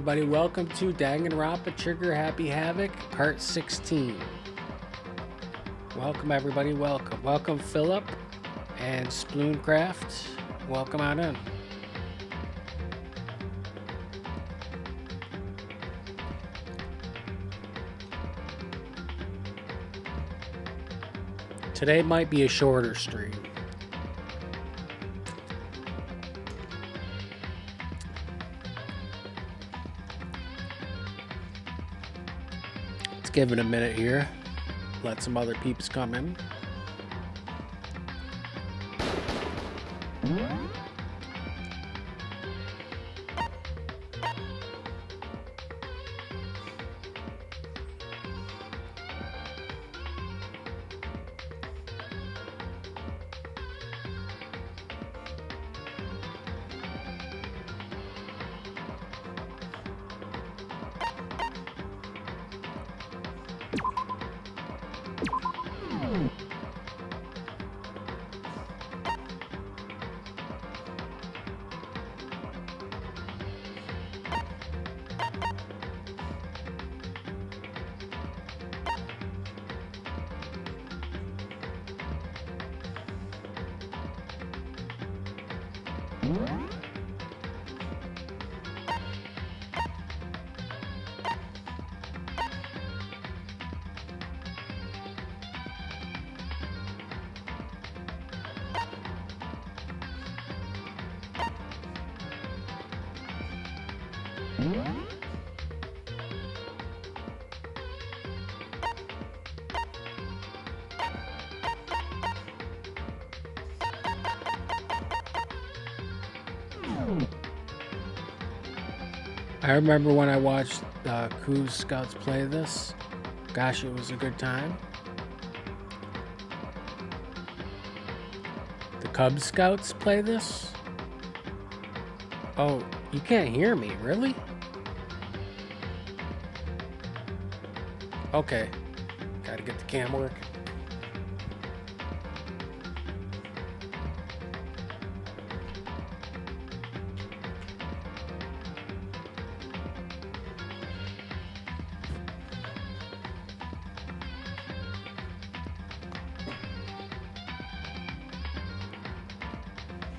everybody. Welcome to Danganronpa Trigger Happy Havoc, Part 16. Welcome, everybody. Welcome. Welcome, Philip and Sploomcraft. Welcome on in. Today might be a shorter stream. Give it a minute here. Let some other peeps come in. I remember when I watched Cruise Scouts play this. Gosh, it was a good time. The Cub Scouts play this? Oh, you can't hear me, really? Okay, gotta get the cam working.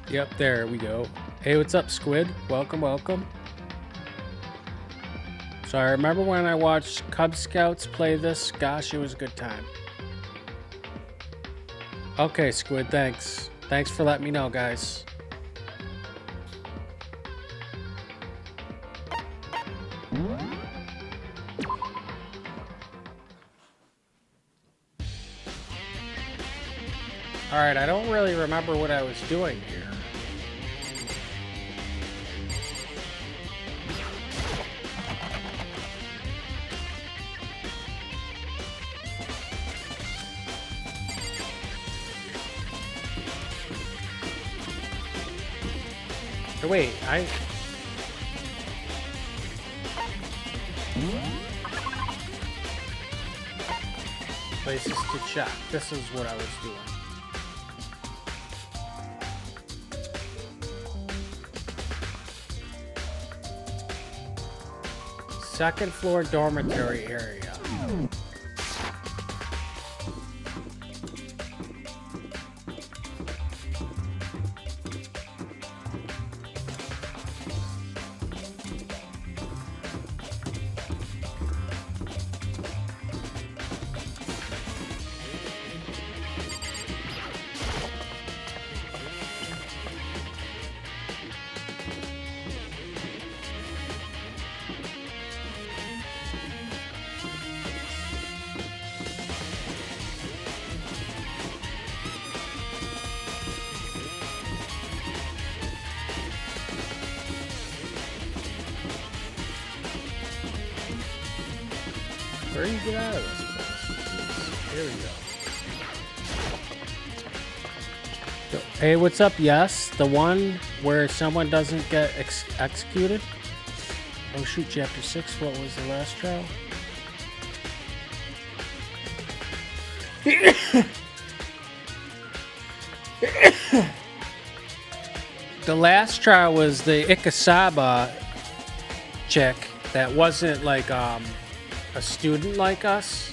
Yep, there we go. Hey, what's up, Squid? Welcome, welcome. So I remember when I watched Cub Scouts play this. Gosh, it was a good time. Okay, Squid, thanks. Thanks for letting me know, guys. Alright, I don't really remember what I was doing here. Wait, places to check. This is what I was doing. Second floor dormitory area. Where do you get out of this place? Here we go. Hey, what's up? Yes, the one where someone doesn't get executed. Oh shoot, chapter 6. What was the last trial? The last trial was the Ikasaba chick that wasn't like a student like us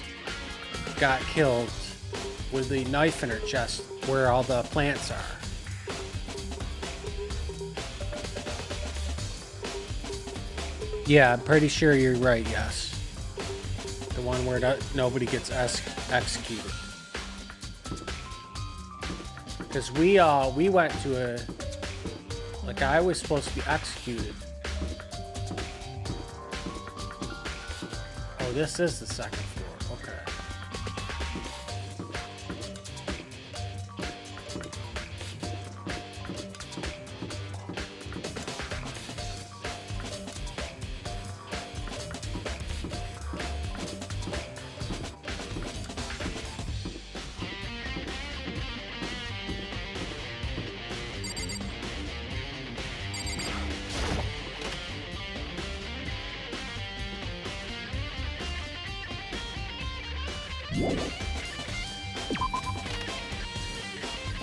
got killed with the knife in her chest where all the plants are. Yeah, I'm pretty sure you're right, yes. The one where nobody gets executed. Because we went to a... Like, I was supposed to be executed. Oh, this is the second floor. Okay.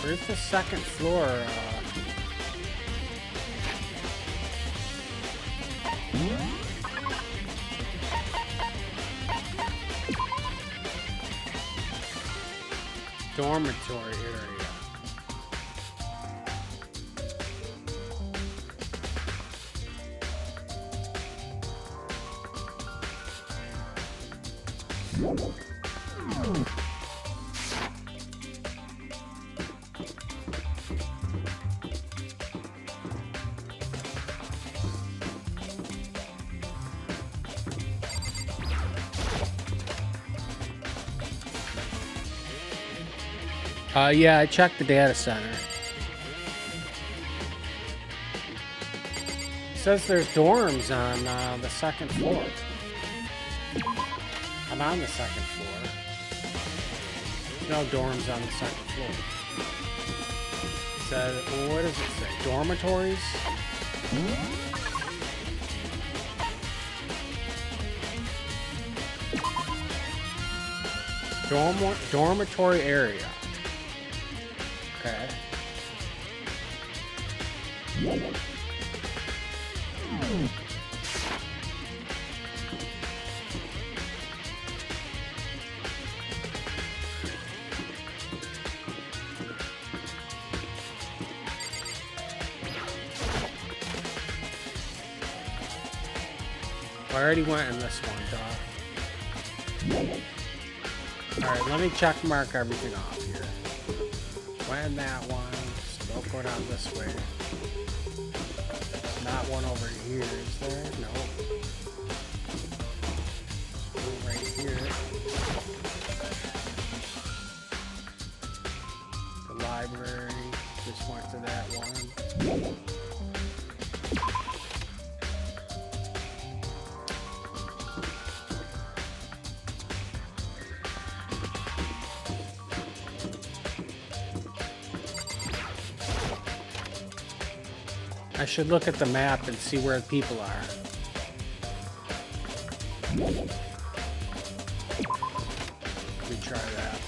Where's the second floor? Dormitory area. Yeah, I checked the data center. It says there's dorms on the second floor. I'm on the second floor. There's no dorms on the second floor. It says, well, what does it say? Dormitories? Dormitory area. Okay. I already went in this one, dog. Alright, let me check mark everything off here. Went in that one, so don't go down this way. Not one over here, is there? No. One right here. The library, just went to that one. I should look at the map and see where the people are. Let me try that.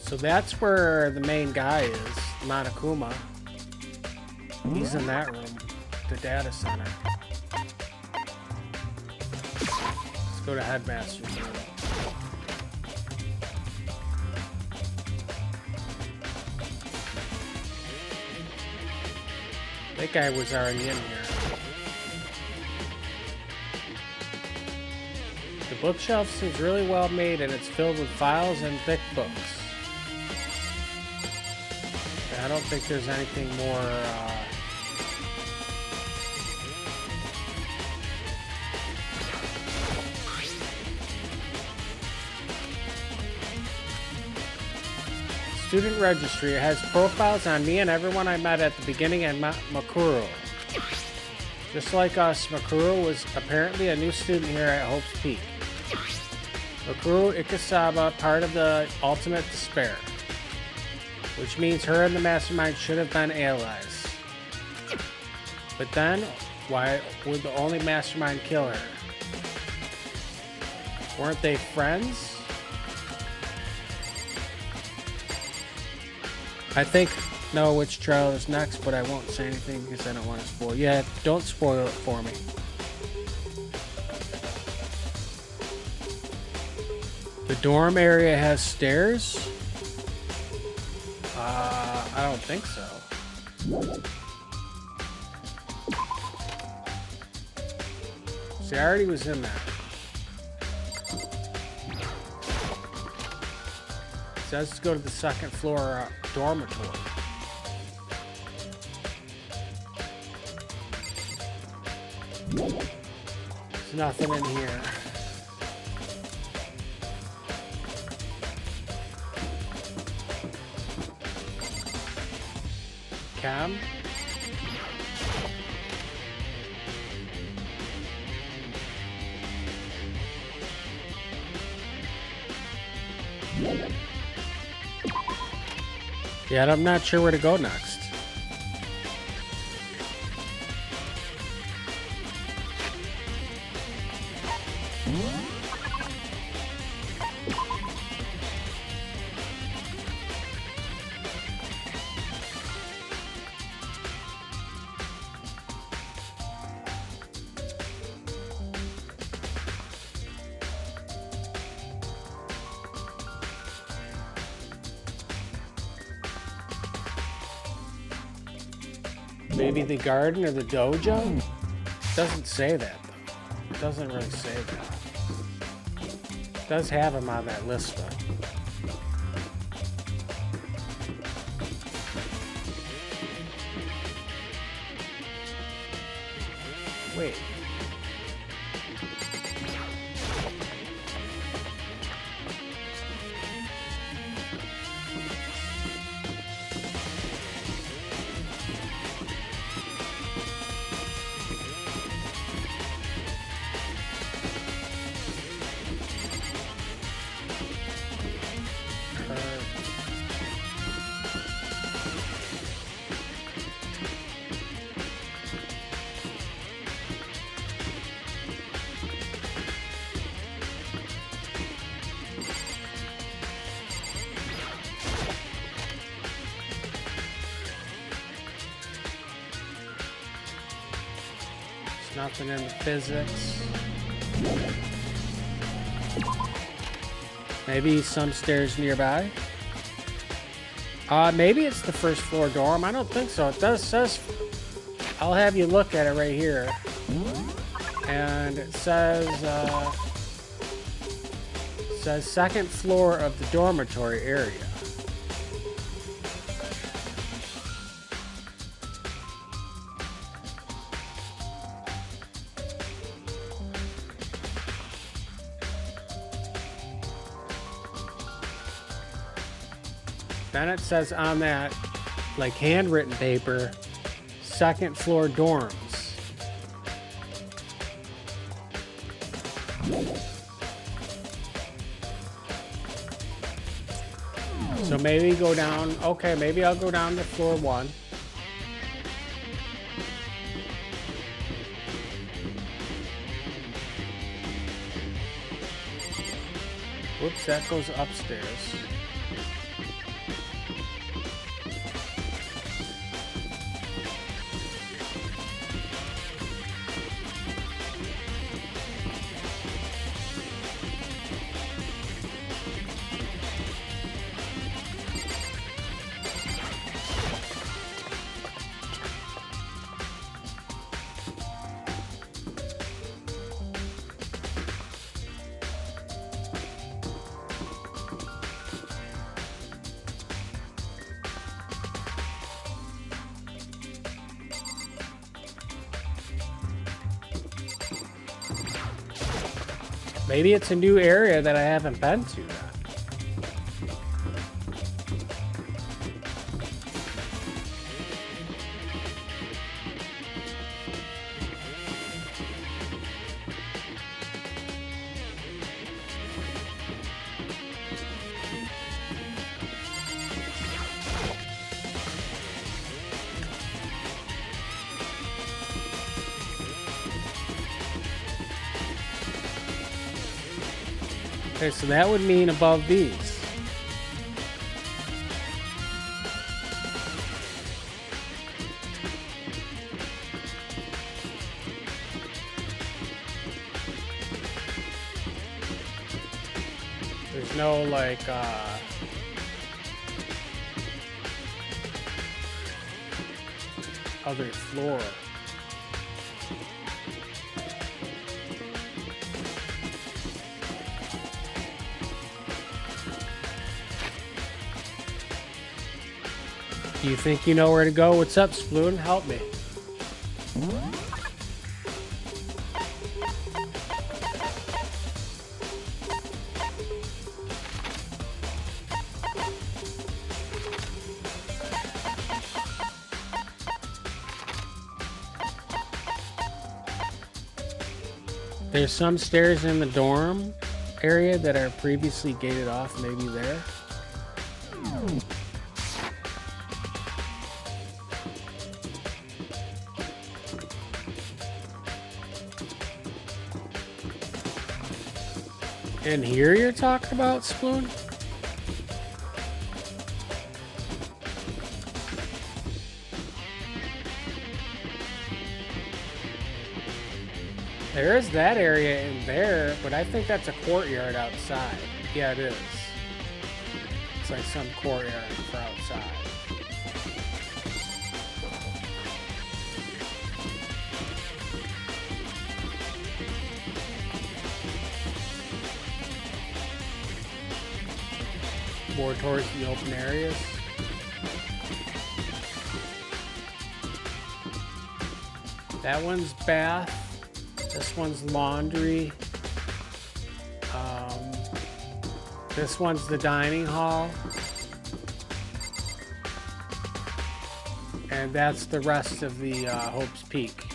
So that's where the main guy is, Monokuma. He's in that room, the data center. Let's go to Headmaster's room. That guy was already in here. The bookshelf seems really well made and it's filled with files and thick books. I don't think there's anything more student registry. It has profiles on me and everyone I met at the beginning and Makuro. Just like us, Makuro was apparently a new student here at Hope's Peak. Makuro Ikasaba, part of the Ultimate Despair. Which means her and the mastermind should have been allies. But then, why would the only mastermind kill her? Weren't they friends? I think know which trailer is next, but I won't say anything because I don't want to spoil. Yeah, don't spoil it for me. The dorm area has stairs? I don't think so. See, I already was in that. It says to go to the second floor dormitory. There's nothing in here. Cam? Yeah, I'm not sure where to go next. Maybe the garden or the dojo? It doesn't say that though. It doesn't really say that. It does have them on that list though. Wait. Nothing in the physics. Maybe some stairs nearby. Maybe it's the first floor dorm. I don't think so. It does says. I'll have you look at it right here. And it says second floor of the dormitory area. Then it says on that, like handwritten paper, second floor dorms. So maybe go down, okay, maybe I'll go down to floor 1. Whoops, that goes upstairs. Maybe it's a new area that I haven't been to yet. Okay, so that would mean above these. There's no like other floor. You think you know where to go? What's up, Sploon? Help me. There's some stairs in the dorm area that are previously gated off, maybe there. And here you're talking about, Spoon? There is that area in there, but I think that's a courtyard outside. Yeah, it is. It's like some courtyard for outside. More towards the open areas. That one's bath. This one's laundry. This one's the dining hall. And that's the rest of the Hope's Peak.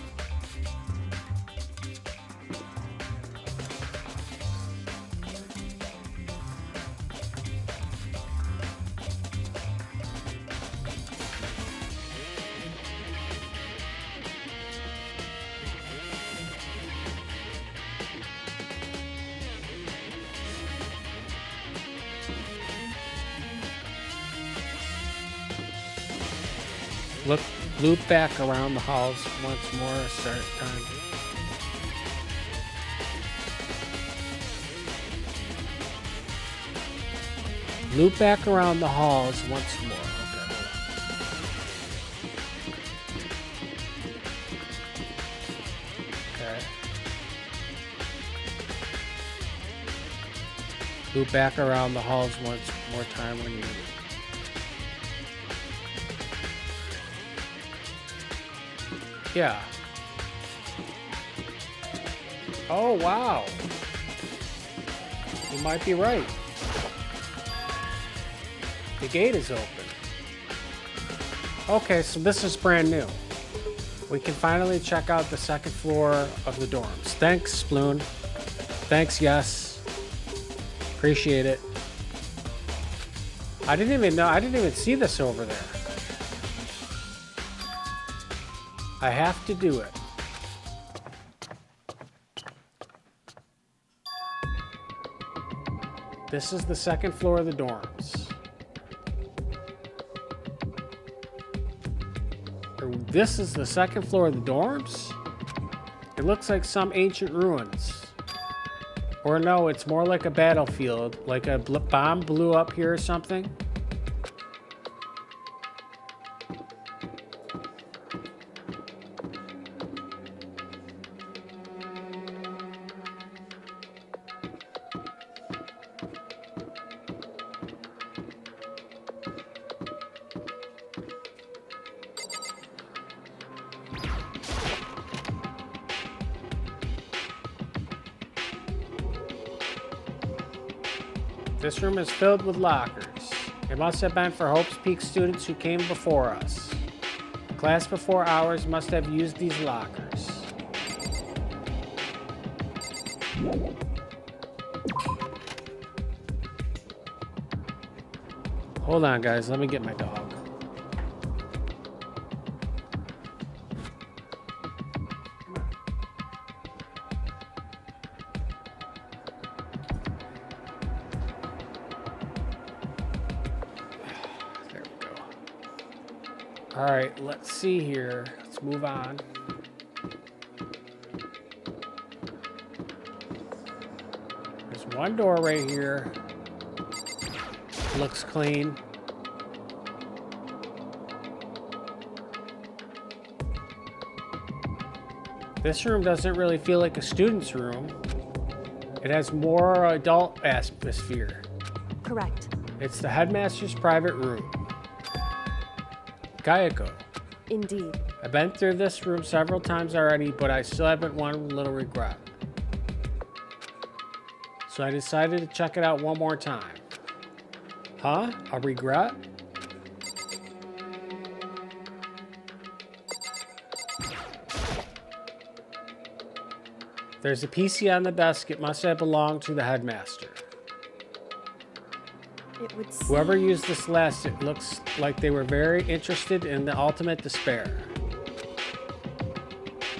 Loop back around the halls once more. Start time. Loop back around the halls once more. Okay. Loop back around the halls once more time when you. Yeah. Oh, wow. You might be right. The gate is open. Okay, so this is brand new. We can finally check out the second floor of the dorms. Thanks, Sploon. Thanks, yes. Appreciate it. I didn't even see this over there. I have to do it. This is the second floor of the dorms. This is the second floor of the dorms? It looks like some ancient ruins. Or no, it's more like a battlefield. Like a bomb blew up here or something. This room is filled with lockers. It must have been for Hope's Peak students who came before us. The class before ours must have used these lockers. Hold on, guys. Let me get my dog. Alright, let's see here. Let's move on. There's one door right here. Looks clean. This room doesn't really feel like a student's room. It has more adult atmosphere. Correct. It's the headmaster's private room. Kayako. Indeed. I've been through this room several times already, but I still haven't one little regret. So I decided to check it out one more time. Huh? A regret? There's a PC on the desk. It must have belonged to the headmaster. It would seem... Whoever used this last, it looks like they were very interested in the ultimate despair.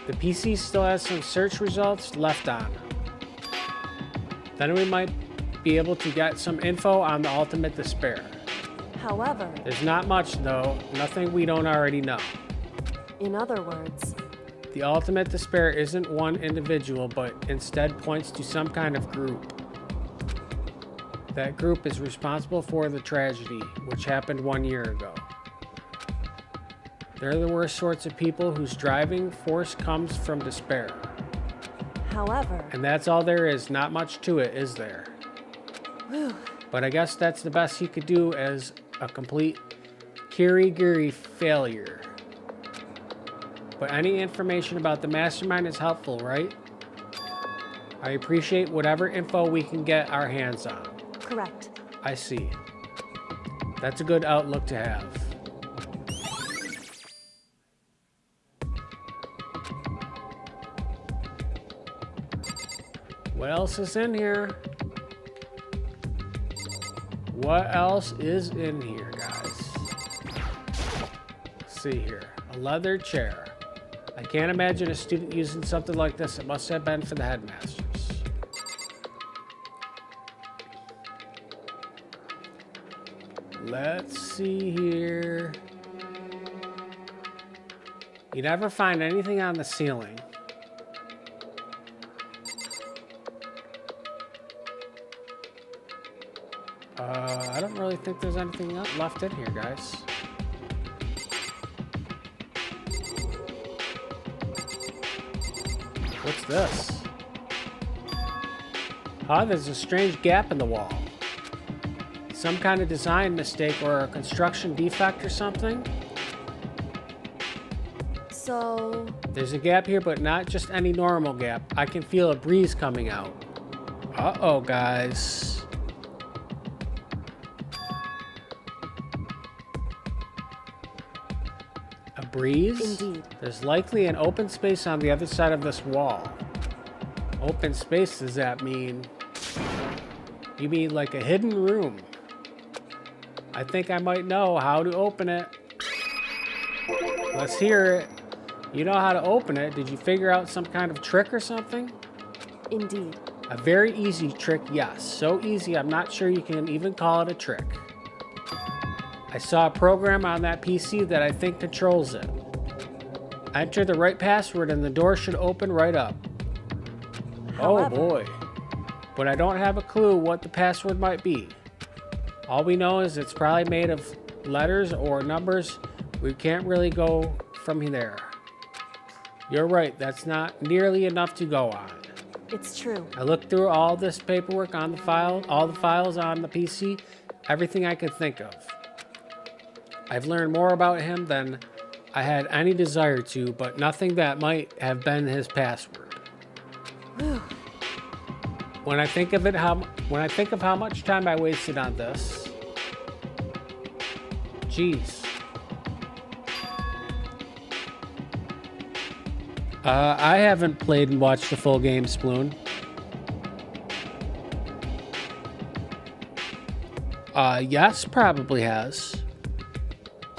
The PC still has some search results left on. Then we might be able to get some info on the ultimate despair. However... There's not much though, nothing we don't already know. In other words... The ultimate despair isn't one individual, but instead points to some kind of group. That group is responsible for the tragedy, which happened 1 year ago. They're the worst sorts of people whose driving force comes from despair. However... And that's all there is, not much to it, is there? Whew. But I guess that's the best he could do as a complete kirigiri failure. But any information about the mastermind is helpful, right? I appreciate whatever info we can get our hands on. Correct. I see. That's a good outlook to have. What else is in here? What else is in here, guys? Let's see here. A leather chair. I can't imagine a student using something like this. It must have been for the headmasters. Let's see here. You never find anything on the ceiling. I don't really think there's anything left in here, guys. What's this? There's a strange gap in the wall. Some kind of design mistake or a construction defect or something? So... There's a gap here, but not just any normal gap. I can feel a breeze coming out. Uh-oh, guys. A breeze? Indeed. There's likely an open space on the other side of this wall. Open space, does that mean? You mean like a hidden room? I think I might know how to open it. Let's hear it. You know how to open it. Did you figure out some kind of trick or something? Indeed. A very easy trick, yes. So easy, I'm not sure you can even call it a trick. I saw a program on that PC that I think controls it. Enter the right password and the door should open right up. However, oh boy. But I don't have a clue what the password might be. All we know is it's probably made of letters or numbers. We can't really go from there. You're right, that's not nearly enough to go on. It's true. I looked through all this paperwork on the file, all the files on the PC, everything I could think of. I've learned more about him than I had any desire to, but nothing that might have been his password. When I think of how much time I wasted on this, jeez. I haven't played and watched the full game, Sploon. Yes, probably has.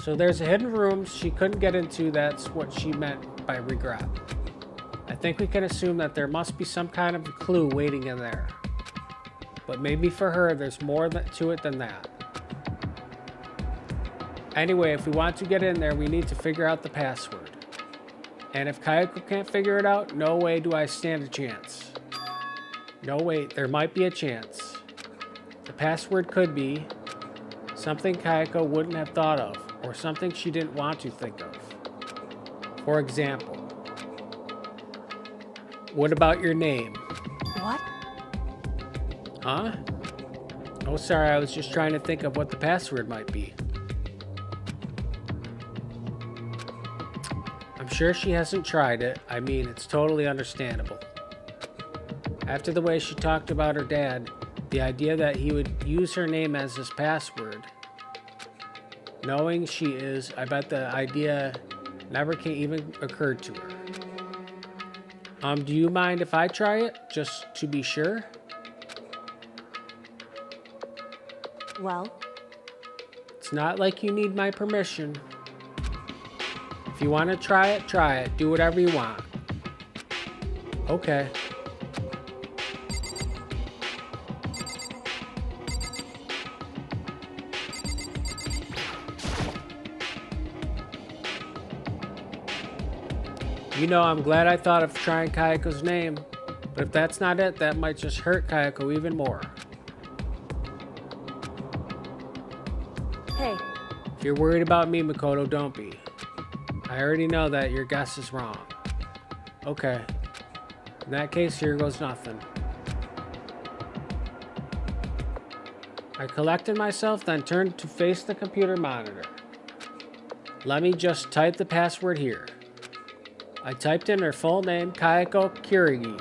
So there's a hidden room she couldn't get into. That's what she meant by regret. I think we can assume that there must be some kind of clue waiting in there. But maybe for her, there's more to it than that. Anyway, if we want to get in there, we need to figure out the password. And if Kayako can't figure it out, no way do I stand a chance. No, wait, there might be a chance. The password could be something Kayako wouldn't have thought of, or something she didn't want to think of. For example, what about your name? What? Huh? Oh, sorry, I was just trying to think of what the password might be. I'm sure she hasn't tried it. I mean, it's totally understandable. After the way she talked about her dad, the idea that he would use her name as his password, knowing she is, I bet the idea never can even occur to her. Do you mind if I try it, just to be sure? Well? It's not like you need my permission. If you want to try it, try it. Do whatever you want. Okay. You know, I'm glad I thought of trying Kayako's name, but if that's not it, that might just hurt Kayako even more. Hey. If you're worried about me, Makoto, don't be. I already know that your guess is wrong. Okay. In that case, here goes nothing. I collected myself, then turned to face the computer monitor. Let me just type the password here. I typed in her full name, Kayako Kirigi.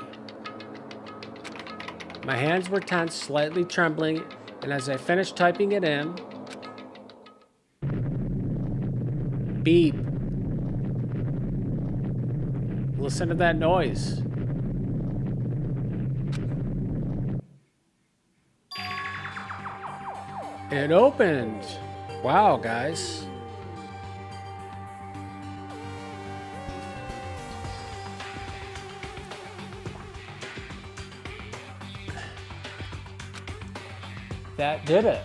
My hands were tense, slightly trembling, and as I finished typing it in, beep. Listen to that noise. It opened. Wow, guys. That did it.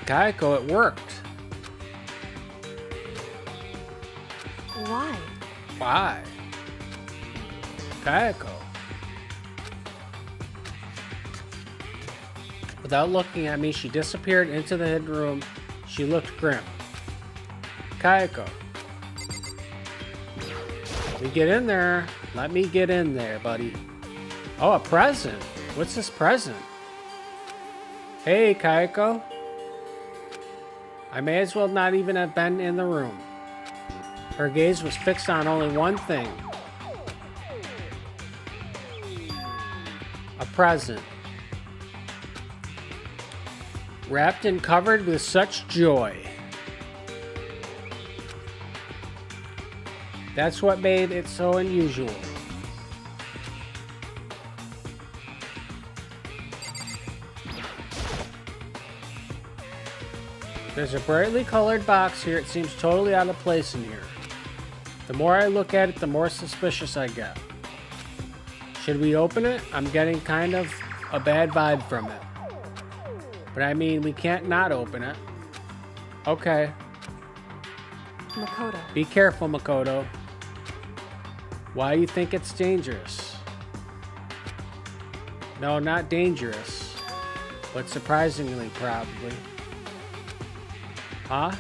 Kayako, it worked. Why? Why? Kayako. Without looking at me, she disappeared into the hidden room. She looked grim. Kayako. Let me get in there. Let me get in there, buddy. Oh, a present. What's this present? Hey, Kayako. I may as well not even have been in the room. Her gaze was fixed on only one thing. A present. Wrapped and covered with such joy. That's what made it so unusual. There's a brightly colored box here. It seems totally out of place in here. The more I look at it, the more suspicious I get. Should we open it? I'm getting kind of a bad vibe from it. But I mean, we can't not open it. Okay. Makoto. Be careful, Makoto. Why do you think it's dangerous? No, not dangerous. But surprisingly, probably. Huh?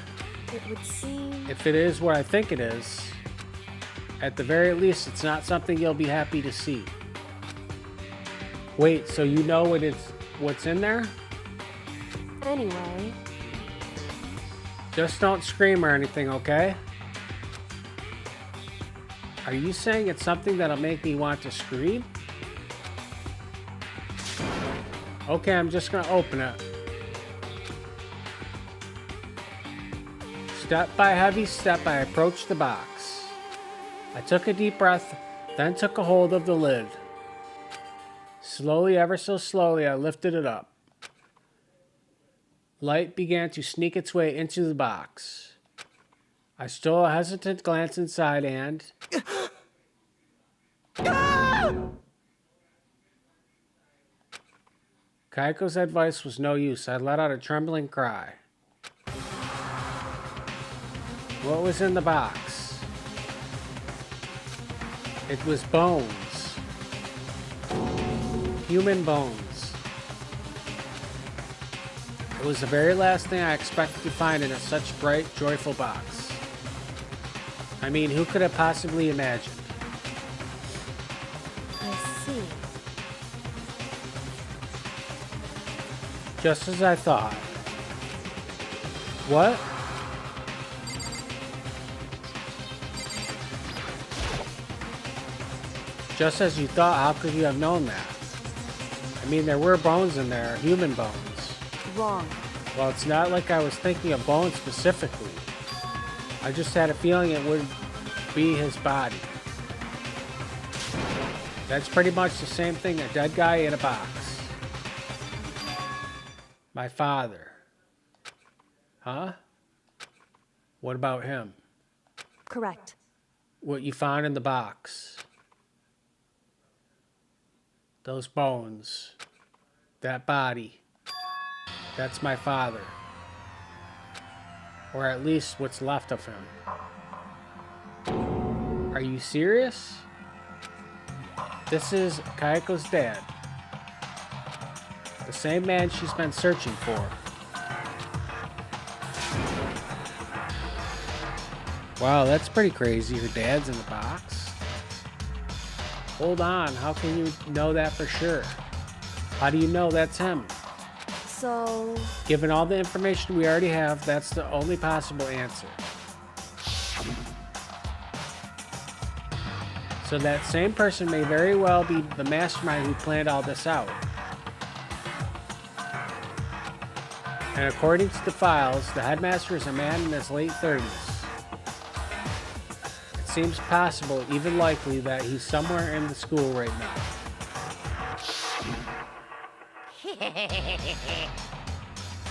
It would seem... If it is what I think it is, at the very least, it's not something you'll be happy to see. Wait, so you know what's in there? Anyway... Just don't scream or anything, okay? Are you saying it's something that'll make me want to scream? Okay, I'm just gonna open it. Step by heavy step, I approached the box. I took a deep breath, then took a hold of the lid. Slowly, ever so slowly, I lifted it up. Light began to sneak its way into the box. I stole a hesitant glance inside and... Kayako's advice was no use. I let out a trembling cry. What was in the box? It was bones. Human bones. It was the very last thing I expected to find in such bright, joyful box. I mean, who could have possibly imagined? I see. Just as I thought. What? Just as you thought, how could you have known that? I mean, there were bones in there, human bones. Wrong. Well, it's not like I was thinking of bones specifically. I just had a feeling it would be his body. That's pretty much the same thing, a dead guy in a box. My father. Huh? What about him? Correct. What you found in the box. Those bones. That body. That's my father. Or at least what's left of him. Are you serious? This is Kayako's dad. The same man she's been searching for. Wow, that's pretty crazy. Her dad's in the box. Hold on, how can you know that for sure? How do you know that's him? So... Given all the information we already have, that's the only possible answer. So that same person may very well be the mastermind who planned all this out. And according to the files, the headmaster is a man in his late 30s. It seems possible, even likely, that he's somewhere in the school right now.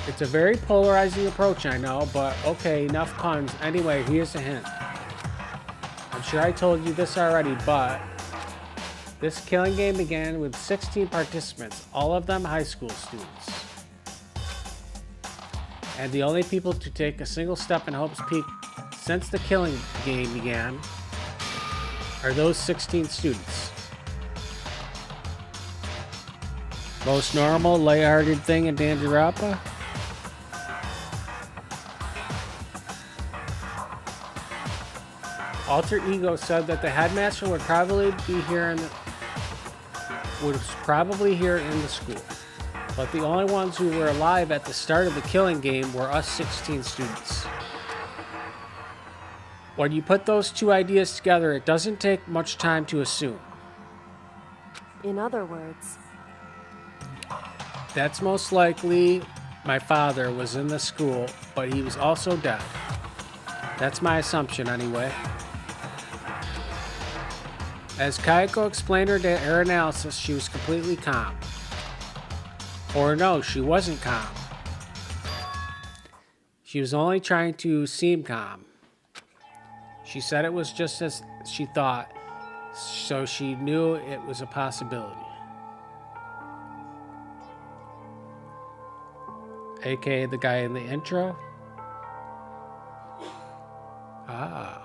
It's a very polarizing approach, I know, but okay, enough puns. Anyway, here's a hint. I'm sure I told you this already, but this killing game began with 16 participants, all of them high school students. And the only people to take a single step in Hope's Peak since the killing game began are those 16 students. Most normal, lighthearted thing in Danganronpa? Alter Ego said that the headmaster would probably be here in the school. But the only ones who were alive at the start of the killing game were us 16 students. When you put those two ideas together, it doesn't take much time to assume. In other words... That's most likely my father was in the school, but he was also dead. That's my assumption anyway. As Kayako explained her analysis, she was completely calm. Or no, she wasn't calm. She was only trying to seem calm. She said it was just as she thought, so she knew it was a possibility. AKA the guy in the intro? Ah.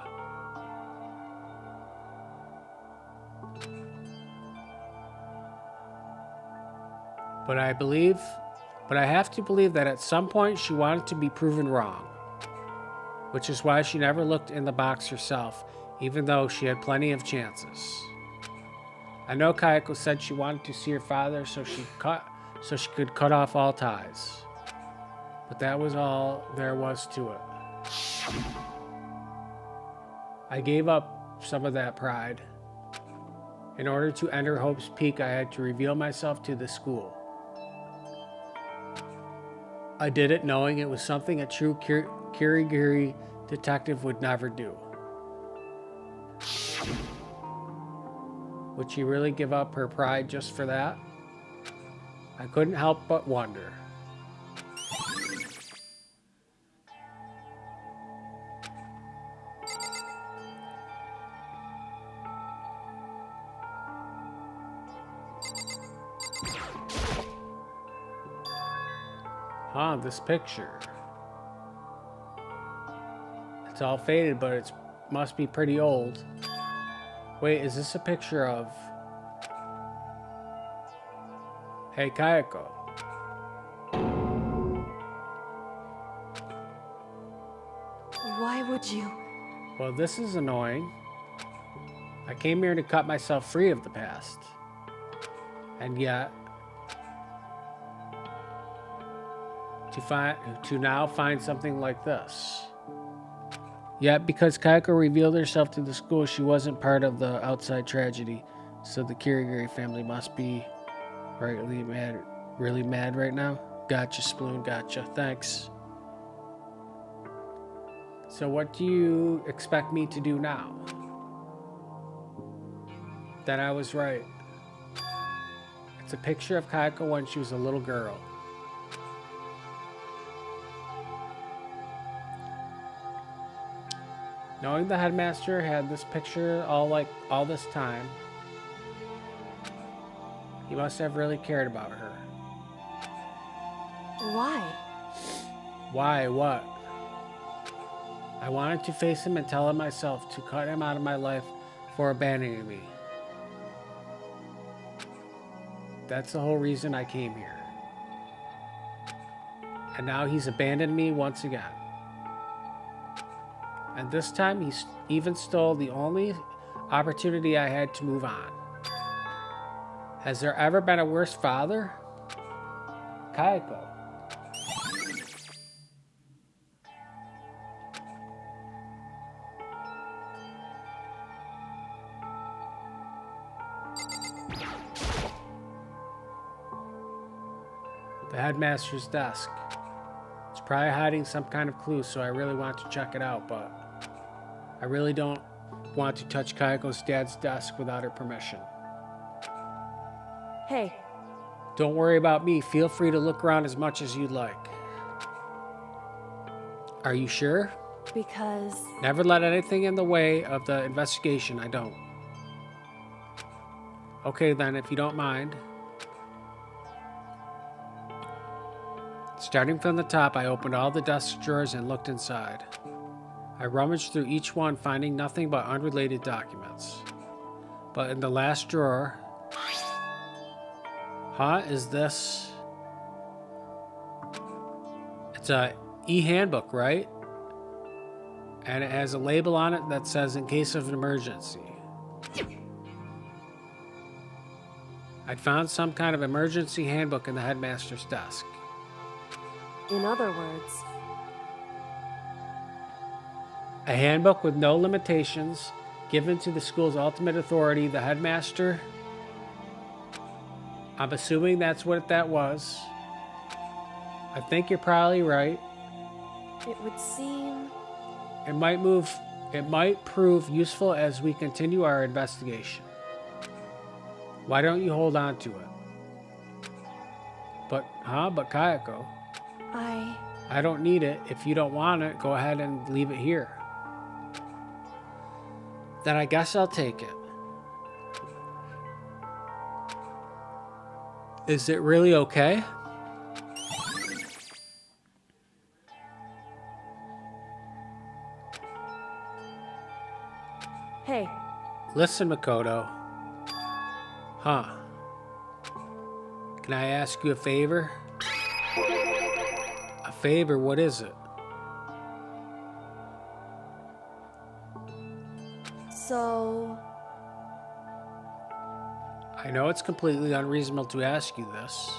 But I have to believe that at some point she wanted to be proven wrong. Which is why she never looked in the box herself, even though she had plenty of chances. I know Kayako said she wanted to see her father so she could cut off all ties. But that was all there was to it. I gave up some of that pride. In order to enter Hope's Peak, I had to reveal myself to the school. I did it knowing it was something a true Kirigiri detective would never do. Would she really give up her pride just for that? I couldn't help but wonder. This picture. It's all faded, but it must be pretty old. Wait, is this a picture of... Hey, Kayako. Why would you? Well, this is annoying. I came here to cut myself free of the past. And yet... to now find something like this. Yet, because Kayako revealed herself to the school, she wasn't part of the outside tragedy. So the Kirigiri family must be really mad right now. Gotcha, Sploon, gotcha. Thanks. So what do you expect me to do now? That I was right. It's a picture of Kayako when she was a little girl. Knowing the headmaster had this picture all this time, he must have really cared about her. Why? Why? What? I wanted to face him and tell him myself to cut him out of my life for abandoning me. That's the whole reason I came here. And now he's abandoned me once again. And this time, he even stole the only opportunity I had to move on. Has there ever been a worse father? Kayako. The headmaster's desk. It's probably hiding some kind of clue, so I really want to check it out, but I really don't want to touch Kayako's dad's desk without her permission. Hey. Don't worry about me. Feel free to look around as much as you'd like. Are you sure? Because... Never let anything in the way of the investigation. I don't. Okay then, if you don't mind. Starting from the top, I opened all the desk drawers and looked inside. I rummaged through each one, finding nothing but unrelated documents. But in the last drawer... Huh? Is this... It's a e-handbook, right? And it has a label on it that says, in case of an emergency. I'd found some kind of emergency handbook in the headmaster's desk. In other words... A handbook with no limitations, given to the school's ultimate authority, the headmaster. I'm assuming that's what that was. I think you're probably right. It would seem... It might prove useful as we continue our investigation. Why don't you hold on to it? But Kayako. I don't need it. If you don't want it, go ahead and leave it here. Then I guess I'll take it. Is it really okay? Hey. Listen, Makoto. Huh. Can I ask you a favor? A favor? What is it? So... I know it's completely unreasonable to ask you this,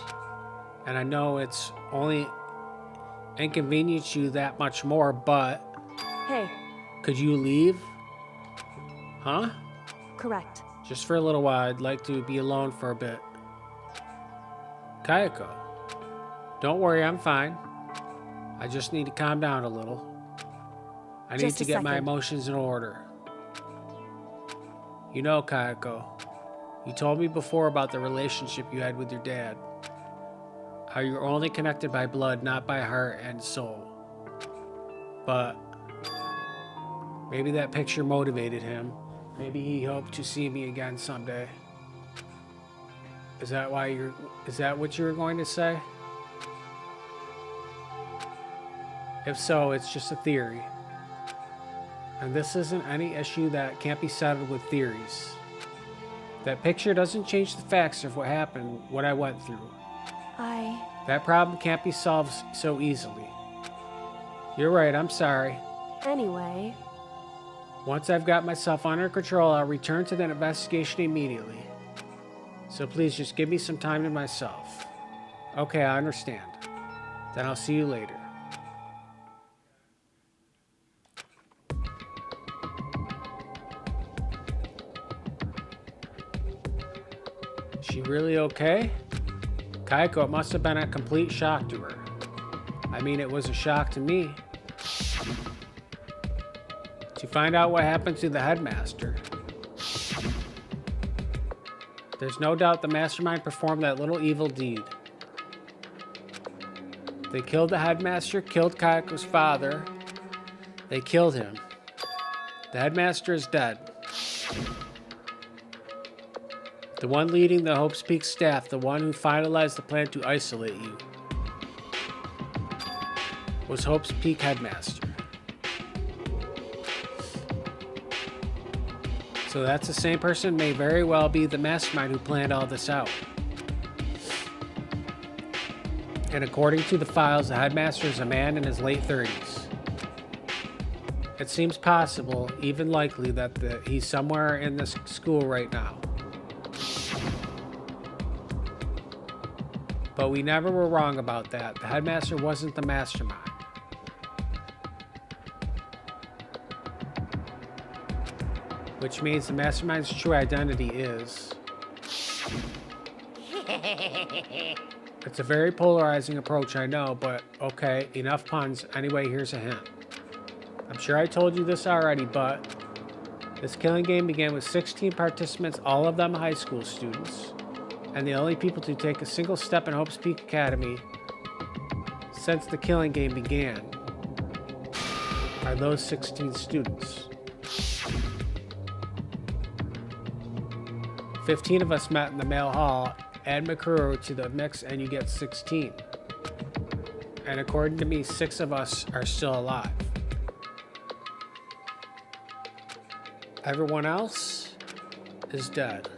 and I know it's only inconvenienced you that much more, but... Hey. Could you leave? Huh? Correct. Just for a little while. I'd like to be alone for a bit. Kayako. Don't worry, I'm fine. I just need to calm down a little. I need to get my emotions in order. You know, Kayako, you told me before about the relationship you had with your dad. How you're only connected by blood, not by heart and soul. But maybe that picture motivated him. Maybe he hoped to see me again someday. Is that what you were going to say? If so, it's just a theory. And this isn't any issue that can't be settled with theories. That picture doesn't change the facts of what happened, what I went through. That problem can't be solved so easily. You're right, I'm sorry. Anyway, Once I've got myself under control, I'll return to that investigation immediately. So please just give me some time to myself. Okay, I understand. Then I'll see you later. Is she really okay? Kayako, it must have been a complete shock to her. I mean, it was a shock to me. To find out what happened to the headmaster. There's no doubt the mastermind performed that little evil deed. They killed the headmaster, killed Kayako's father. They killed him. The headmaster is dead. The one leading the Hope's Peak staff, the one who finalized the plan to isolate you, was Hope's Peak headmaster. So that's the same person, may very well be the mastermind who planned all this out. And according to the files, the headmaster is a man in his late 30s. It seems possible, even likely, that he's somewhere in this school right now. But we never were wrong about that. The headmaster wasn't the mastermind. Which means the mastermind's true identity is... It's a very polarizing approach, I know, but okay, enough puns. Anyway, here's a hint. I'm sure I told you this already, but this killing game began with 16 participants, all of them high school students. And the only people to take a single step in Hope's Peak Academy since the killing game began are those 16 students. 15 of us met in the male hall. Add Mikuru to the mix and you get 16. And according to me, 6 of us are still alive. Everyone else is dead.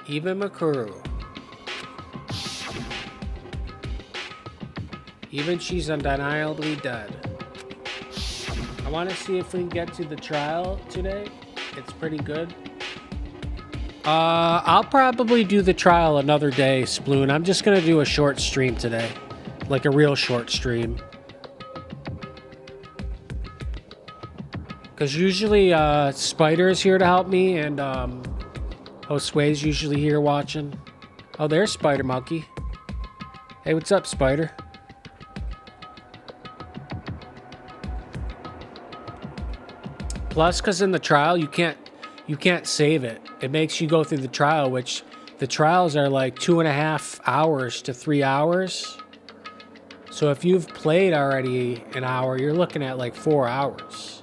Even Mikuru. Even she's undeniably dead. I want to see if we can get to the trial today. It's pretty good. I'll probably do the trial another day, Sploon. I'm just going to do a short stream today. Like a real short stream. Because usually Spider's here to help me, and Josue's usually here watching. Oh, there's Spider Monkey. Hey, what's up, Spider? Plus, because in the trial, you can't save it. It makes you go through the trial, which the trials are like 2.5 hours to 3 hours. So if you've played already an hour, you're looking at like 4 hours.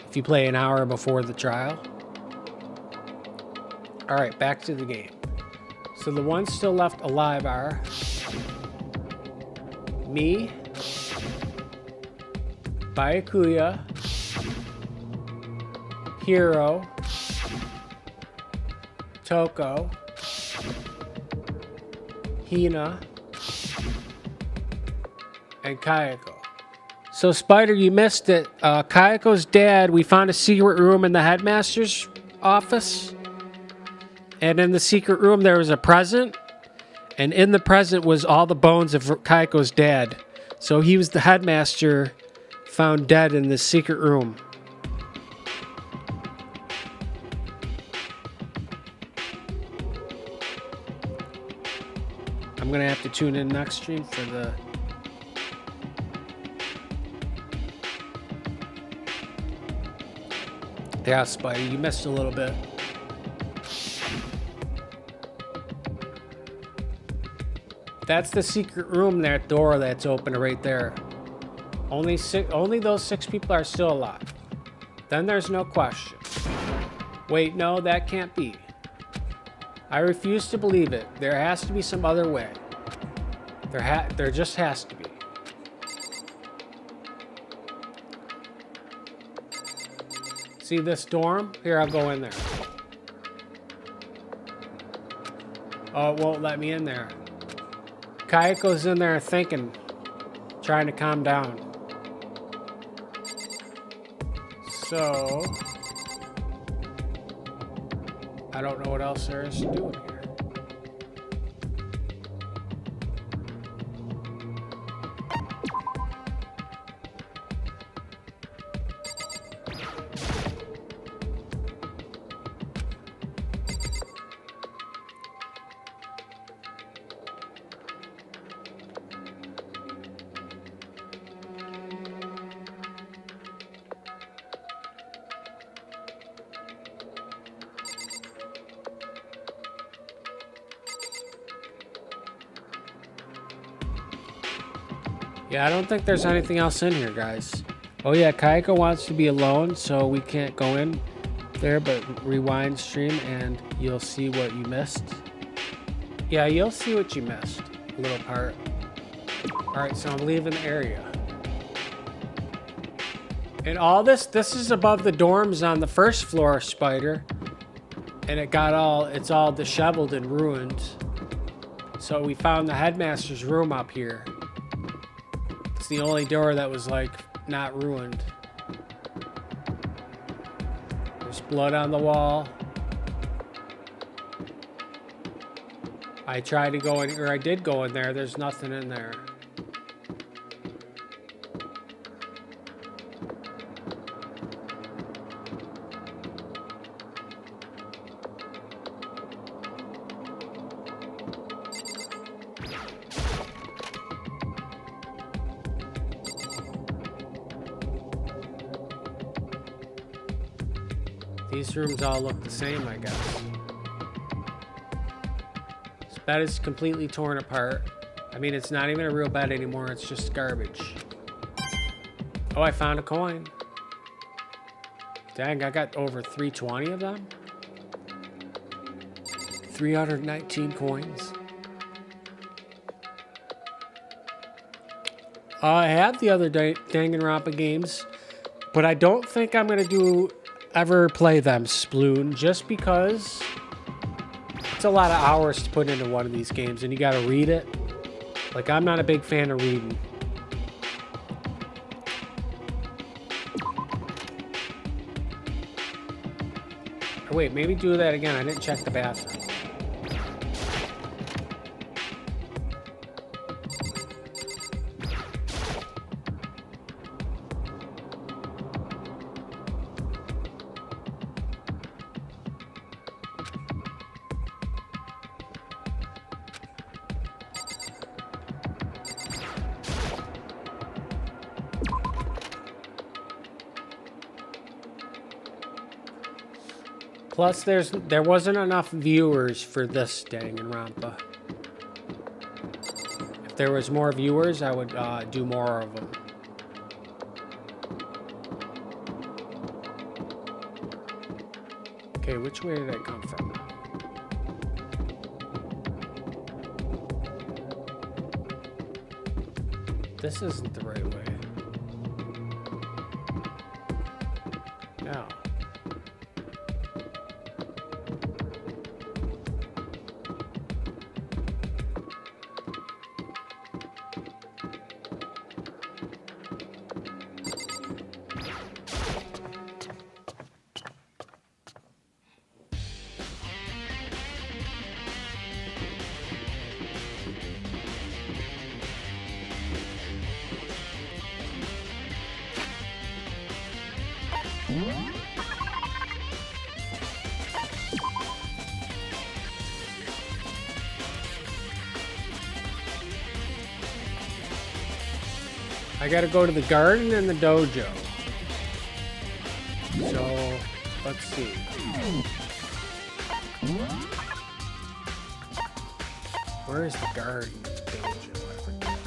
If you play an hour before the trial. All right, back to the game. So the ones still left alive are me, Byakuya, Hiro, Toko, Hina, and Kayako. So Spider, you missed it. Kayako's dad, we found a secret room in the headmaster's office. And in the secret room there was a present. And in the present was all the bones of Kayako's dad. So he was the headmaster found dead in this secret room. I'm gonna have to tune in next stream for the... Yeah, Spider, you missed a little bit. That's the secret room, that door that's open right there. Only those 6 people are still alive. Then there's no question. Wait, no, that can't be. I refuse to believe it. There has to be some other way. There just has to be. See this dorm? Here, I'll go in there. Oh, it won't let me in there. Kayako's in there thinking, trying to calm down. So, I don't know what else there is to do in here. Yeah, I don't think there's anything else in here, guys. Oh yeah, Kayako wants to be alone, so we can't go in there, but rewind stream and you'll see what you missed. Yeah, you'll see what you missed. A little part. Alright, so I'm leaving the area. And all this is above the dorms on the first floor, Spider. And it's all disheveled and ruined. So we found the headmaster's room up here. It's the only door that was like not ruined. There's blood on the wall. I tried to go in, or I did go in there. There's nothing in there. These rooms all look the same, I guess. This bed is completely torn apart. I mean, it's not even a real bed anymore. It's just garbage. Oh, I found a coin. Dang, I got over 320 of them. 319 coins. I have the other Danganronpa games, but I don't think I'm going to ever play them, Sploon, just because it's a lot of hours to put into one of these games and you got to read it. Like, I'm not a big fan of reading. Oh, wait, maybe do that again. I didn't check the bathroom. Plus, there wasn't enough viewers for this Danganronpa. If there was more viewers, I would do more of them. Okay, which way did I come from? This isn't the right way. No. I gotta go to the garden and the dojo. So, let's see. Where is the garden and the dojo? I forget.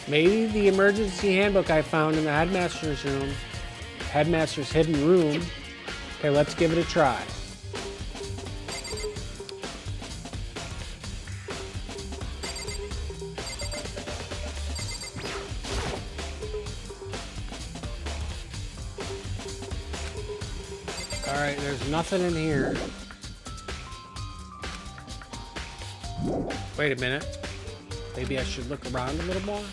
Maybe the emergency handbook I found in the headmaster's room. Headmaster's hidden room. Okay, let's give it a try. Alright, there's nothing in here. Wait a minute. Maybe I should look around a little more.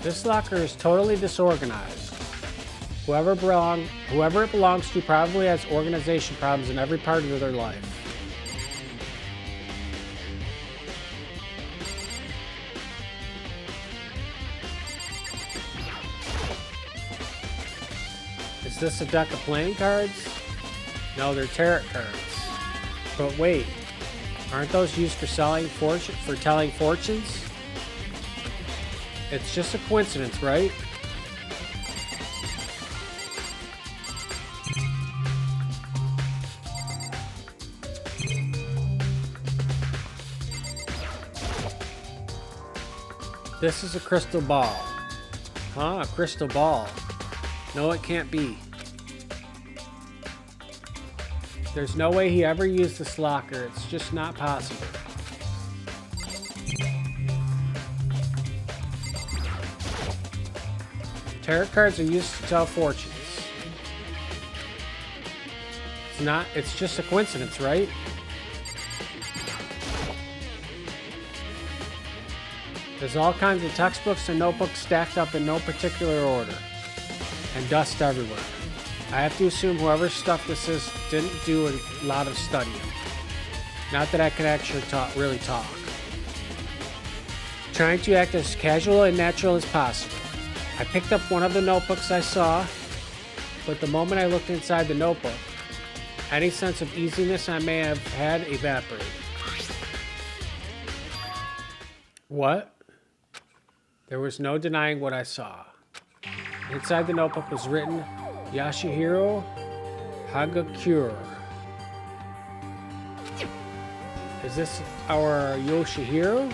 This locker is totally disorganized. Whoever it belongs to probably has organization problems in every part of their life. Is this a deck of playing cards? No, they're tarot cards. But wait, aren't those used for telling fortunes? It's just a coincidence, right? This is a crystal ball. Huh? A crystal ball. No, it can't be. There's no way he ever used this locker. It's just not possible. Tarot cards are used to tell fortunes. It's just a coincidence, right? There's all kinds of textbooks and notebooks stacked up in no particular order. And dust everywhere. I have to assume whoever's stuff this is didn't do a lot of studying. Not that I can actually really talk. Trying to act as casual and natural as possible. I picked up one of the notebooks I saw, but the moment I looked inside the notebook, any sense of easiness I may have had evaporated. What? There was no denying what I saw. Inside the notebook was written, Yashihiro Hagakure. Is this our Yoshihiro?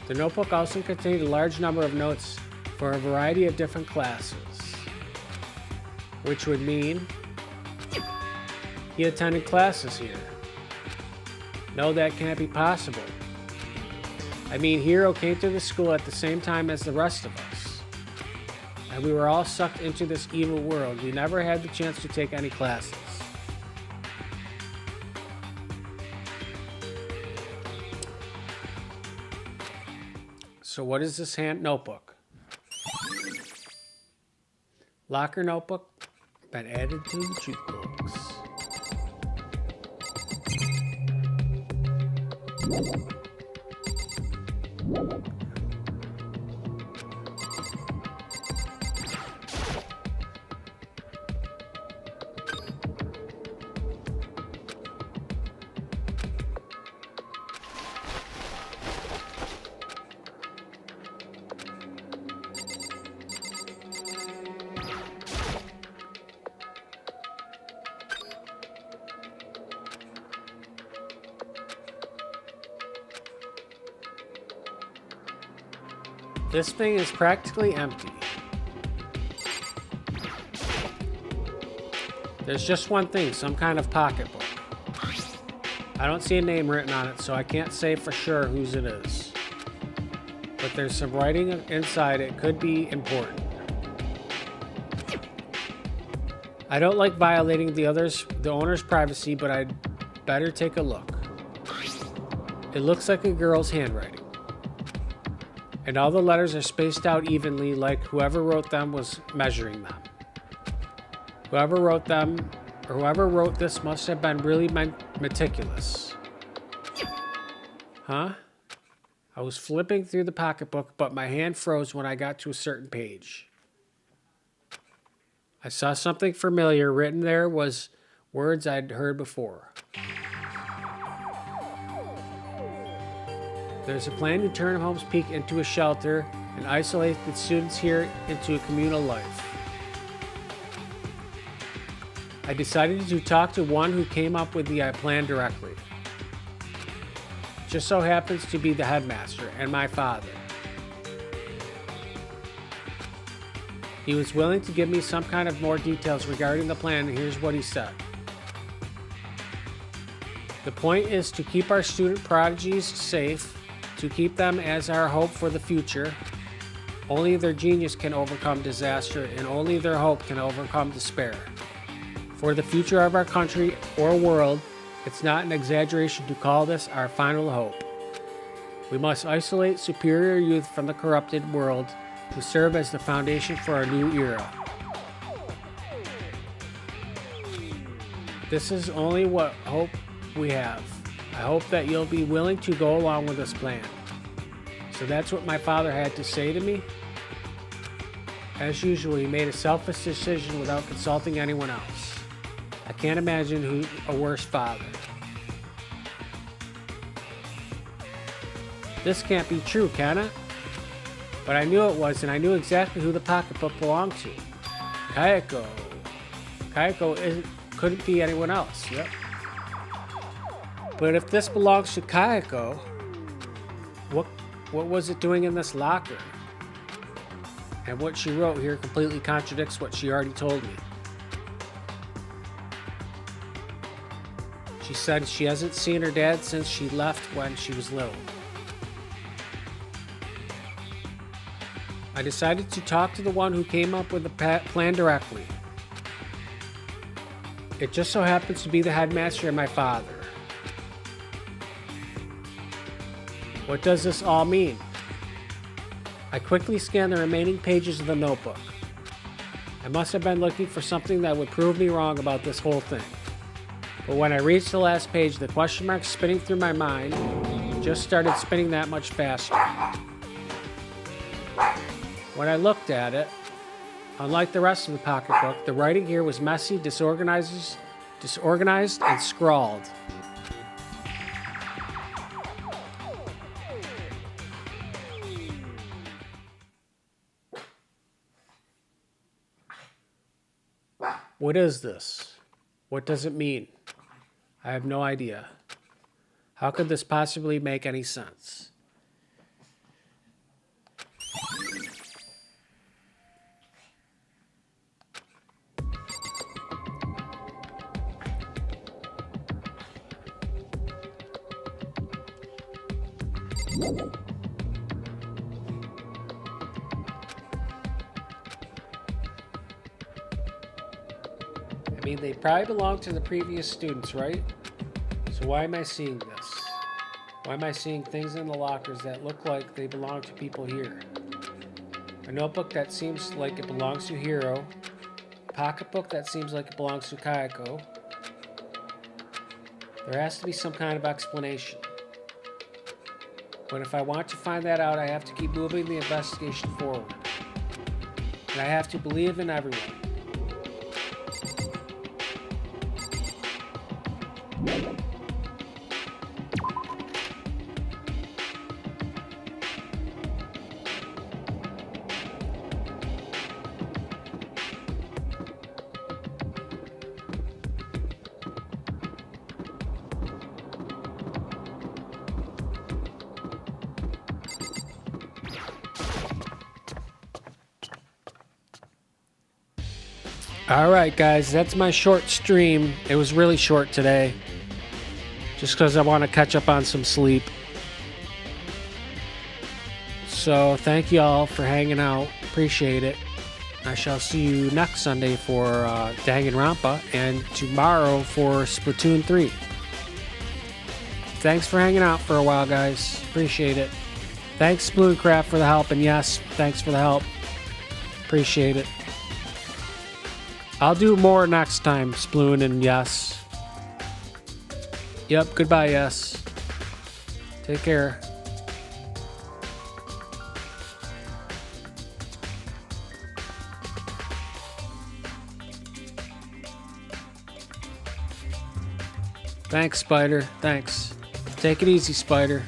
The notebook also contained a large number of notes for a variety of different classes, which would mean he attended classes here. No, that can't be possible. I mean, Hiro came to the school at the same time as the rest of us, and we were all sucked into this evil world. We never had the chance to take any classes. So what is this hand notebook? Locker notebook been added to the jukebox. This thing is practically empty. There's just one thing, some kind of pocketbook. I don't see a name written on it, so I can't say for sure whose it is. But there's some writing inside. It could be important. I don't like violating the owner's privacy, but I'd better take a look. It looks like a girl's handwriting. And all the letters are spaced out evenly, like whoever wrote them was measuring them. Whoever wrote them, or whoever wrote this must have been really meticulous. Huh? I was flipping through the pocketbook, but my hand froze when I got to a certain page. I saw something familiar. Written there was words I'd heard before. There's a plan to turn Holmes Peak into a shelter and isolate the students here into a communal life. I decided to talk to one who came up with the plan directly. Just so happens to be the headmaster and my father. He was willing to give me some kind of more details regarding the plan, and here's what he said. The point is to keep our student prodigies safe, to keep them as our hope for the future. Only their genius can overcome disaster, and only their hope can overcome despair. For the future of our country or world, it's not an exaggeration to call this our final hope. We must isolate superior youth from the corrupted world to serve as the foundation for our new era. This is only what hope we have. I hope that you'll be willing to go along with this plan. So that's what my father had to say to me. As usual, he made a selfish decision without consulting anyone else. I can't imagine a worse father. This can't be true, can it? But I knew it was, and I knew exactly who the pocketbook belonged to. Kayako. Kayako couldn't be anyone else, yep. But if this belongs to Kayako, what was it doing in this locker? And what she wrote here completely contradicts what she already told me. She said she hasn't seen her dad since she left when she was little. I decided to talk to the one who came up with the plan directly. It just so happens to be the headmaster and my father. What does this all mean? I quickly scanned the remaining pages of the notebook. I must have been looking for something that would prove me wrong about this whole thing. But when I reached the last page, the question marks spinning through my mind just started spinning that much faster. When I looked at it, unlike the rest of the pocketbook, the writing here was messy, disorganized, and scrawled. What is this? What does it mean? I have no idea. How could this possibly make any sense? I mean, they probably belong to the previous students, right? So why am I seeing this? Why am I seeing things in the lockers that look like they belong to people here? A notebook that seems like it belongs to Hiro. A pocketbook that seems like it belongs to Kayako. There has to be some kind of explanation. But if I want to find that out, I have to keep moving the investigation forward. And I have to believe in everyone. Alright guys, that's my short stream. It was really short today. Just because I want to catch up on some sleep. So thank you all for hanging out. Appreciate it. I shall see you next Sunday for Danganronpa and tomorrow for Splatoon 3. Thanks for hanging out for a while, guys. Appreciate it. Thanks Spooncraft for the help, and yes, thanks for the help. Appreciate it. I'll do more next time, Sploon and Yes. Yep, goodbye, Yes. Take care. Thanks, Spider. Thanks. Take it easy, Spider.